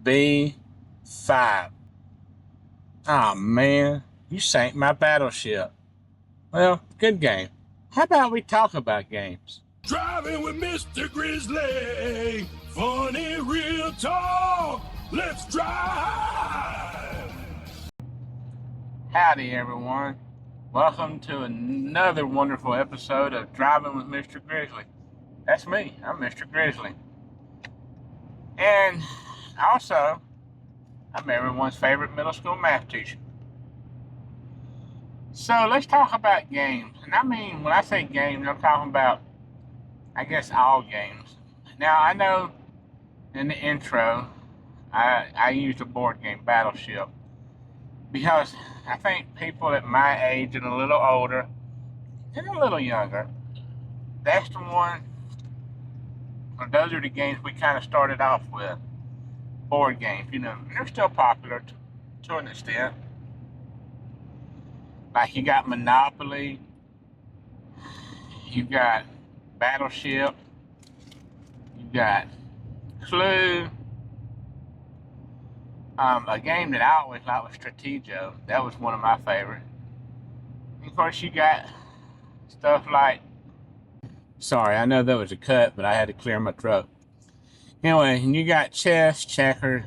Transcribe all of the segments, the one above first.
B5. Oh man, you sank my battleship. Well, good game. How about we talk about games? Driving with Mr. Grizzly. Funny real talk. Let's drive. Howdy everyone. Welcome to another wonderful episode of Driving with Mr. Grizzly. That's me. I'm Mr. Grizzly. And also, I'm everyone's favorite middle school math teacher. So let's talk about games. And I mean, when I say games, I'm talking about, I guess, all games. Now, I know in the intro, I used a board game, Battleship, because I think people at my age and a little older and a little younger, that's the one, or those are the games we kind of started off with. Board games, and they're still popular to an extent. Like you got Monopoly, you got Battleship, you got Clue. A game that I always liked was Strategio. That was one of my favorites. And of course, you got stuff like, sorry, I know that was a cut, but I had to clear my throat. Anyway, and you got chess, checkers.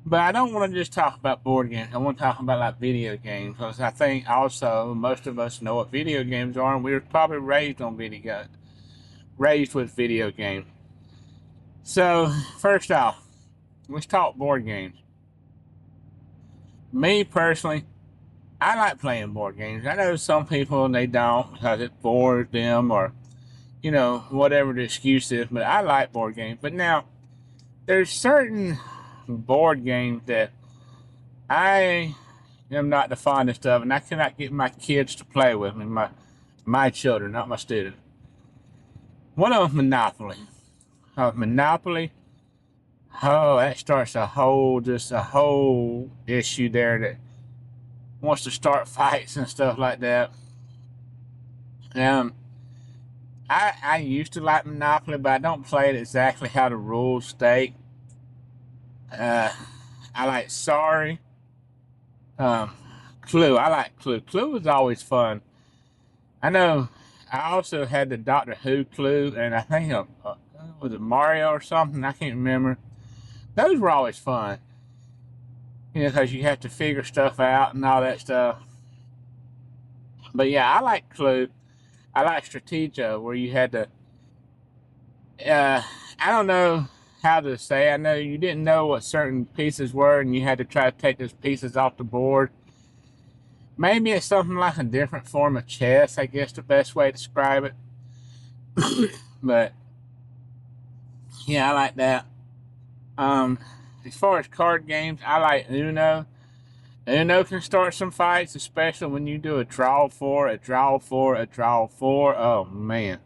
But I don't want to just talk about board games. I want to talk about like video games, because I think also most of us know what video games are, and we were probably raised with video games. So first off, let's talk board games. Me personally, I like playing board games. I know some people, they don't because it bores them or, whatever the excuse is, but I like board games. But now, there's certain board games that I am not the fondest of, and I cannot get my kids to play with me, my children, not my students. One of them, Monopoly. Monopoly, that starts a whole issue there that wants to start fights and stuff like that. I used to like Monopoly, but I don't play it exactly how the rules state. I like Sorry. Clue. I like Clue. Clue was always fun. I know. I also had the Doctor Who Clue, and I think was it Mario or something? I can't remember. Those were always fun. Because you have to figure stuff out and all that stuff. But yeah, I like Clue. I like Strategio, where you had to. I don't know how to say. I know you didn't know what certain pieces were, and you had to try to take those pieces off the board. Maybe it's something like a different form of chess, I guess the best way to describe it. But yeah, I like that. As far as card games, I like Uno. Uno can start some fights, especially when you do a draw four. Oh man.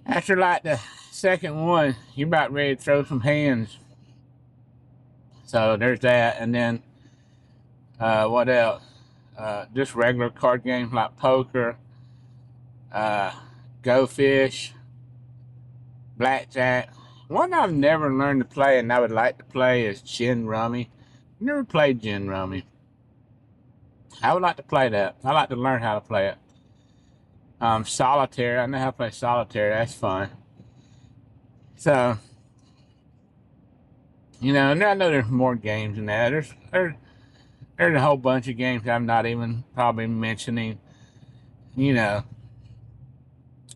After like the second one, you're about ready to throw some hands. So there's that. And then what else? Just regular card games like poker, Go Fish, blackjack. One I've never learned to play and I would like to play is Gin Rummy. Never played Gin Rummy. I would like to play that. I like to learn how to play it. Solitaire. I know how to play solitaire. That's fun. So, and I know there's more games than that. There's a whole bunch of games I'm not even probably mentioning.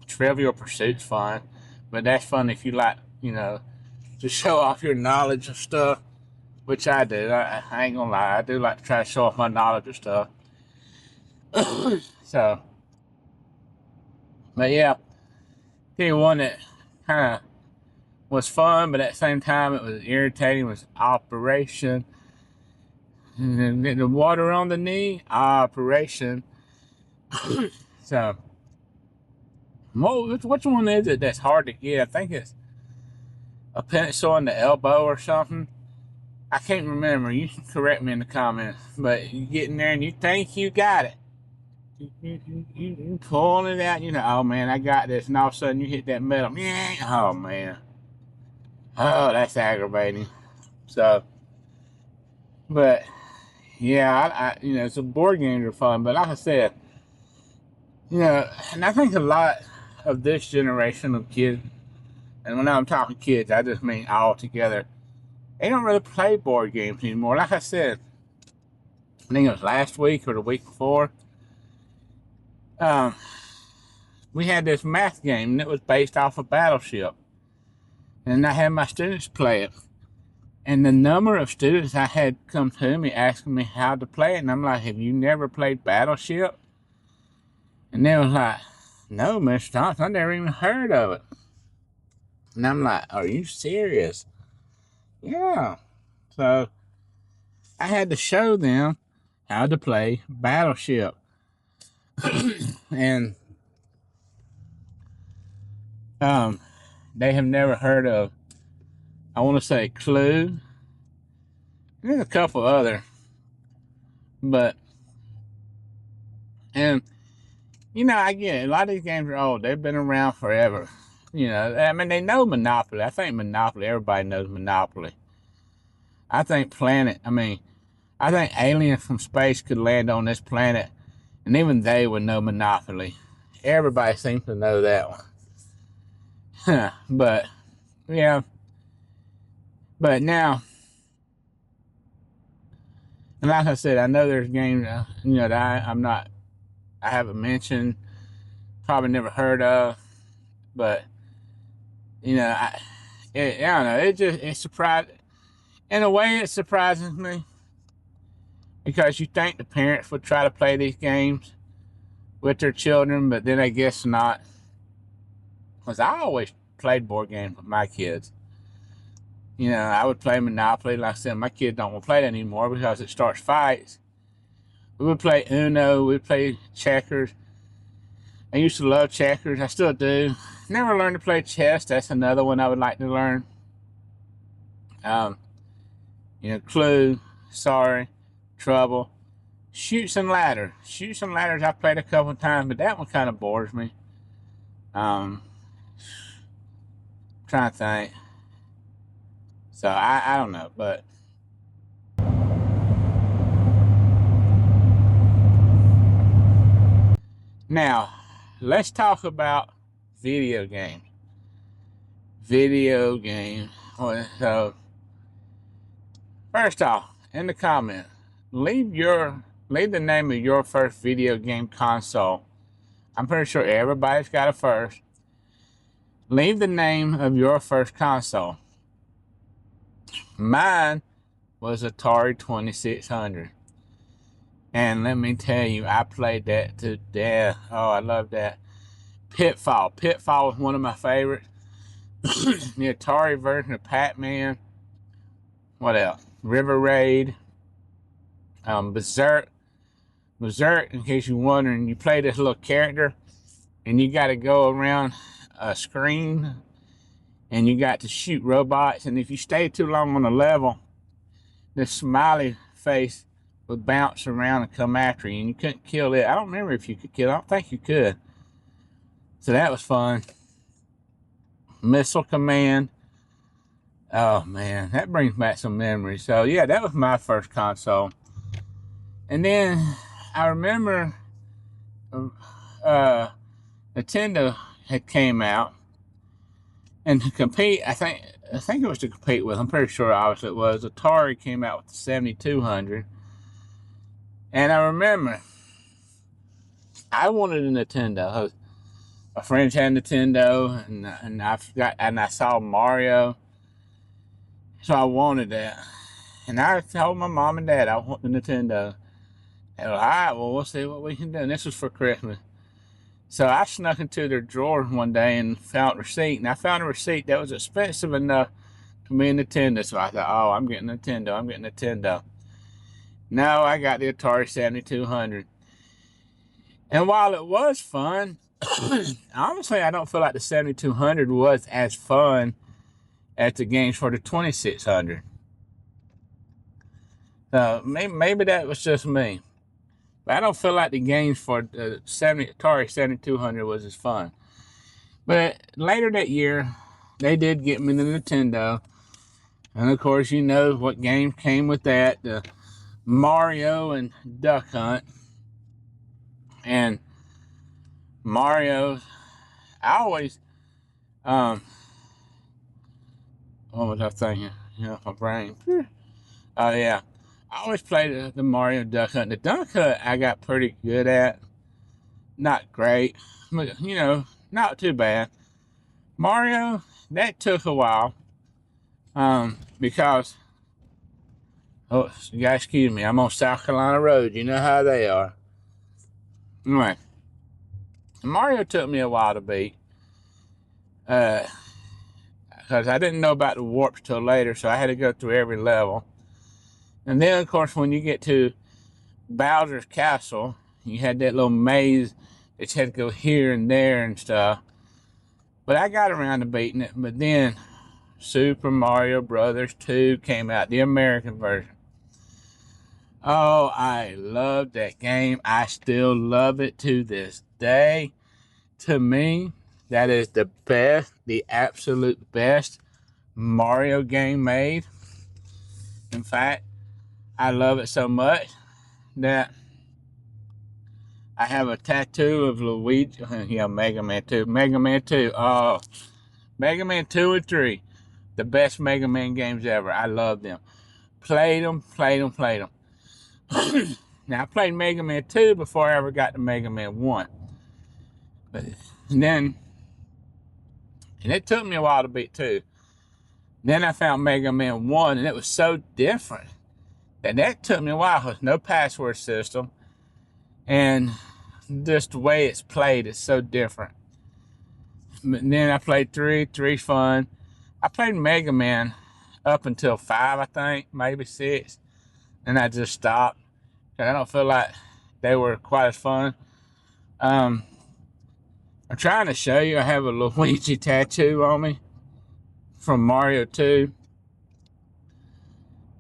Trivial Pursuit's fun, but that's fun if you like, to show off your knowledge of stuff, which I do. I ain't gonna lie, I do like to try to show off my knowledge of stuff. So, but yeah, tell you one that kind of was fun, but at the same time it was irritating, was Operation. And the water on the knee, Operation. So, which one is it that's hard to get? I think it's a pencil on the elbow or something. I can't remember. You can correct me in the comments. But you get in there and you think you got it. You pulling it out. Oh man, I got this. And all of a sudden you hit that metal. Oh man. Oh, that's aggravating. So, but yeah, some board games are fun. But like I said, and I think a lot of this generation of kids, and when I'm talking kids, I just mean all together, they don't really play board games anymore. Like I said, I think it was last week or the week before. Um, we had this math game that was based off of Battleship, and I had my students play it. And the number of students I had come to me asking me how to play it, and I'm like, "Have you never played Battleship?" And they was like, "No, Mr. Thompson, I never even heard of it." And I'm like, "Are you serious?" Yeah. So I had to show them how to play Battleship. And they have never heard of, I want to say, Clue. There's a couple other, but and I get it. A lot of these games are old. They've been around forever. I mean, they know Monopoly. I think Monopoly. Everybody knows Monopoly. I think aliens from space could land on this planet, and even they would know Monopoly. Everybody seems to know that one. But yeah, but now, and like I said, I know there's games that I haven't mentioned, probably never heard of, but I don't know. It surprised. In a way, it surprises me because you think the parents would try to play these games with their children, but then I guess not. Because I always played board games with my kids. I would play Monopoly. Like I said, my kids don't want to play that anymore because it starts fights. We would play Uno. We would play checkers. I used to love checkers. I still do. Never learned to play chess. That's another one I would like to learn. Clue, Sorry, Trouble, Chutes and Ladders. Chutes and Ladders I've played a couple of times, but that one kind of bores me. Trying to think. So I don't know, but now let's talk about video games. Video games. So first off, in the comments, leave the name of your first video game console. I'm pretty sure everybody's got a first. Leave the name of your first console. Mine was Atari 2600. And let me tell you, I played that to death. Oh, I love that. Pitfall. Pitfall was one of my favorites. The Atari version of Pac-Man. What else? River Raid. Berserk. Berserk, in case you're wondering, you play this little character and you got to go around a screen and you got to shoot robots, and if you stay too long on a level, this smiley face would bounce around and come after you, and you couldn't kill it. I don't remember if you could kill it. I don't think you could. So that was fun. Missile Command. Oh man, that brings back some memories. So yeah, that was my first console. And then I remember Nintendo had came out, and to compete, I think it was to compete with, I'm pretty sure obviously it was, Atari came out with the 7200. And I remember I wanted a Nintendo. My friends had a Nintendo, and I saw Mario, so I wanted that. And I told my mom and dad I want the Nintendo. They were like, all right, well, we'll see what we can do. And this was for Christmas. So I snuck into their drawer one day and found a receipt. And I found a receipt that was expensive enough to be a Nintendo. So I thought, oh, I'm getting a Nintendo. No, I got the Atari 7200. And while it was fun, honestly, I don't feel like the 7200 was as fun as the games for the 2600. So maybe that was just me. But I don't feel like the games for the Atari 7200 was as fun. But later that year, they did get me the Nintendo. And of course, you know what game came with that, the Mario and Duck Hunt. And Mario, I always, what was I thinking? My brain. Oh, yeah. I always played the Mario Duck Hunt. The Duck Hunt I got pretty good at. Not great, but, not too bad. Mario, that took a while. Because, oh, you guys excuse me, I'm on South Carolina Road. You know how they are. Anyway, Mario took me a while to beat. Because I didn't know about the warps till later, so I had to go through every level. And then, of course, when you get to Bowser's Castle, you had that little maze that you had to go here and there and stuff. But I got around to beating it. But then Super Mario Brothers 2 came out, the American version. Oh, I love that game. I still love it to this day. To me, that is the best, the absolute best Mario game made. In fact, I love it so much that I have a tattoo of Luigi. Mega Man 2. Mega Man 2. Oh, Mega Man 2 and 3. The best Mega Man games ever. I love them. Played them. Now, I played Mega Man 2 before I ever got to Mega Man 1. And it took me a while to beat 2. Then I found Mega Man 1, and it was so different. And that took me a while. There's no password system. And just the way it's played is so different. But then I played 3. 3's fun. I played Mega Man up until 5, I think, maybe 6. And I just stopped. And I don't feel like they were quite as fun. I'm trying to show you. I have a Luigi tattoo on me from Mario 2.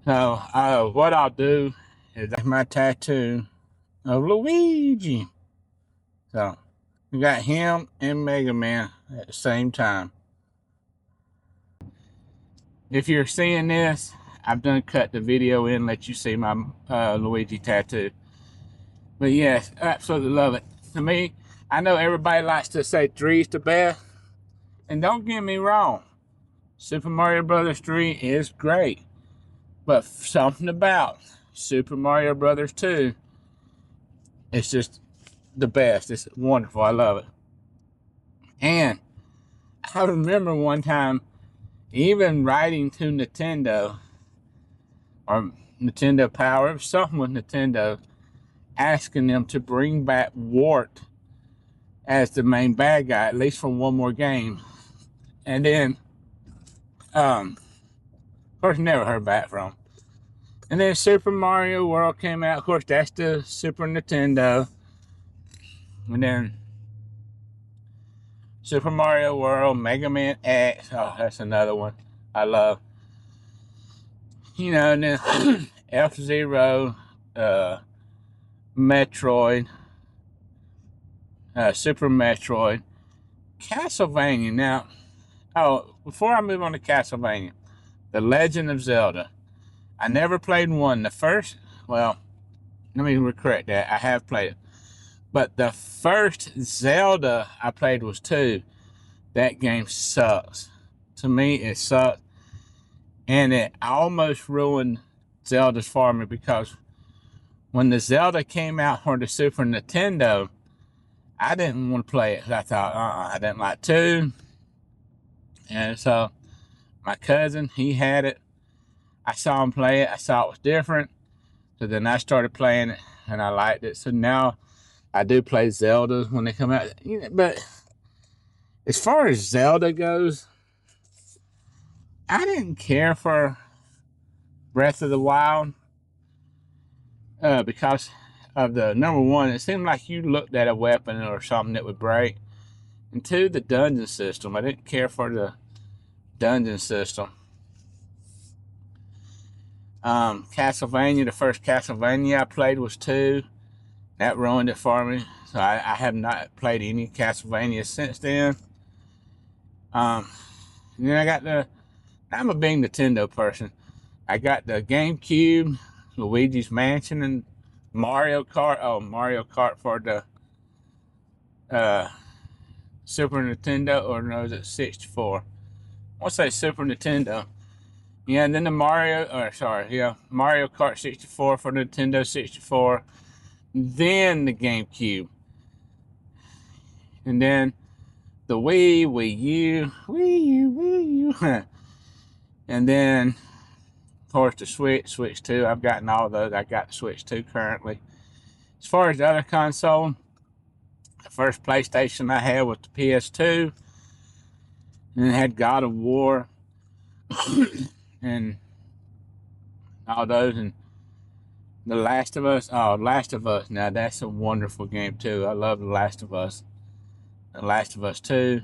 So what I'll do is make my tattoo of Luigi. So we got him and Mega Man at the same time. If you're seeing this, I've done cut the video in, let you see my Luigi tattoo. But yes, I absolutely love it. To me, I know everybody likes to say 3's the best. And don't get me wrong, Super Mario Bros. 3 is great. But something about Super Mario Bros. 2, it's just the best. It's wonderful. I love it. And I remember one time even writing to Nintendo or Nintendo Power, something with Nintendo, asking them to bring back Wart as the main bad guy, at least for one more game. And then, of course, never heard back from them. And then Super Mario World came out. Of course, that's the Super Nintendo. And then Super Mario World, Mega Man X. Oh, that's another one I love. And then F-Zero, Metroid, Super Metroid, Castlevania. Now, before I move on to Castlevania, The Legend of Zelda. I never played 1. The first, let me correct that. I have played it. But the first Zelda I played was 2. That game sucks. To me, it sucks. And it almost ruined Zelda's for me because when the Zelda came out for the Super Nintendo, I didn't want to play it. I thought, I didn't like 2. And so my cousin, he had it. I saw him play it. I saw it was different. So then I started playing it and I liked it. So now I do play Zelda when they come out. But as far as Zelda goes, I didn't care for Breath of the Wild because of the number 1, it seemed like you looked at a weapon or something that would break. And 2, the dungeon system. I didn't care for the dungeon system. Castlevania, the first Castlevania I played was 2. That ruined it for me. So I have not played any Castlevania since then. And then I got the I'm a big Nintendo person. I got the GameCube, Luigi's Mansion, and Mario Kart. Oh, Mario Kart for the Super Nintendo, or no, is it 64? I want to say Super Nintendo. Yeah, and then the Mario Kart 64 for Nintendo 64. Then the GameCube. And then the Wii U. And then, of course, the Switch 2. I've gotten all those. I got the Switch 2 currently. As far as the other console, the first PlayStation I had was the PS2. And it had God of War and all those. And The Last of Us. Oh, Last of Us. Now, that's a wonderful game, too. I love The Last of Us. The Last of Us 2.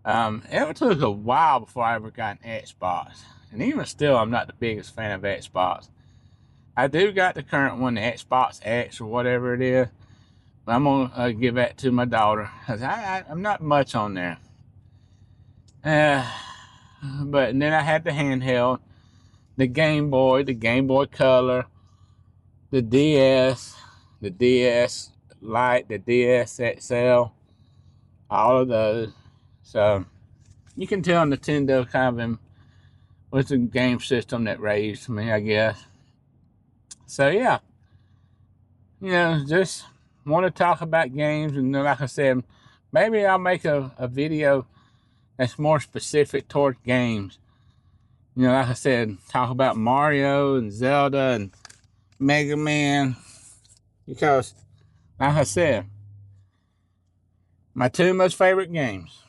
It took a while before I ever got an Xbox. And even still, I'm not the biggest fan of Xbox. I do got the current one, the Xbox X or whatever it is. But I'm going to give that to my daughter. Because I'm not much on there. But then I had the handheld, the Game Boy Color, the DS Lite, the DS XL, all of those. So you can tell Nintendo kind of was the game system that raised me, I guess. So yeah, just want to talk about games, and like I said, maybe I'll make a video that's more specific towards games. Like I said, talk about Mario and Zelda and Mega Man, because, like I said, my two most favorite games,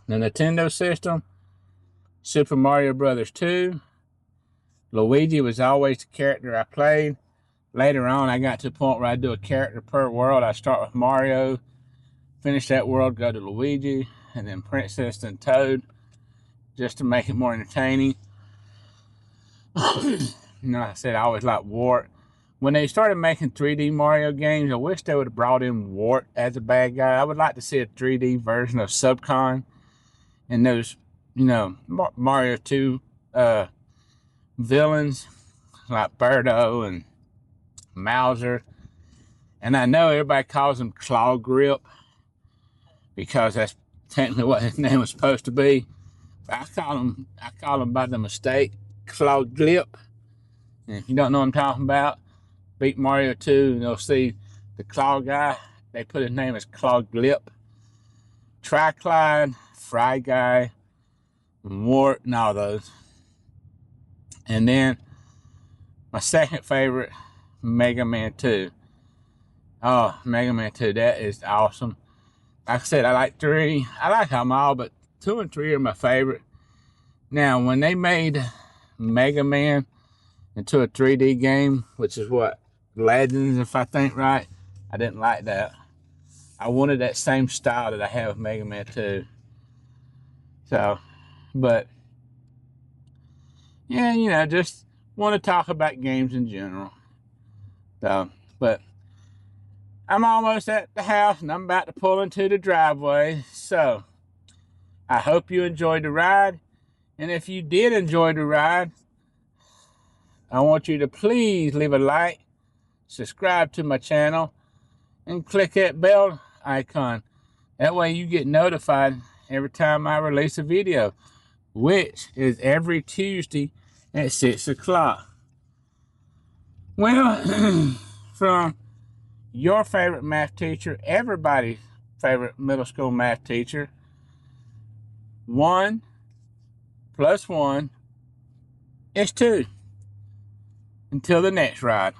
the Nintendo system, Super Mario Brothers 2. Luigi was always the character I played. Later on, I got to the point where I do a character per world. I start with Mario, finish that world, go to Luigi, and then Princess and Toad, just to make it more entertaining. Like I said, I always liked Wart. When they started making 3D Mario games, I wish they would have brought in Wart as a bad guy. I would like to see a 3D version of Subcon and those, Mario 2 villains like Birdo and Mauser. And I know everybody calls him Claw Grip because that's technically what his name was supposed to be. But I call him by the mistake Claw Grip. And if you don't know what I'm talking about, beat Mario 2 and you'll see the Claw guy. They put his name as Claw Grip. Triclide, Fry Guy, Wart, and all those. And then my second favorite, Mega Man 2. Oh, Mega Man 2, that is awesome. Like I said, I like 3. I like them all, but 2 and 3 are my favorite. Now, when they made Mega Man into a 3D game, which is what, Legends, if I think right, I didn't like that. I wanted that same style that I have with Mega Man 2. So, but, yeah, just want to talk about games in general. So, but I'm almost at the house and I'm about to pull into the driveway. So, I hope you enjoyed the ride. And if you did enjoy the ride, I want you to please leave a like, subscribe to my channel, and click that bell icon. That way you get notified every time I release a video, which is every Tuesday at 6 o'clock. Well, from your favorite math teacher, everybody's favorite middle school math teacher, 1 + 1 is 2. Until the next ride.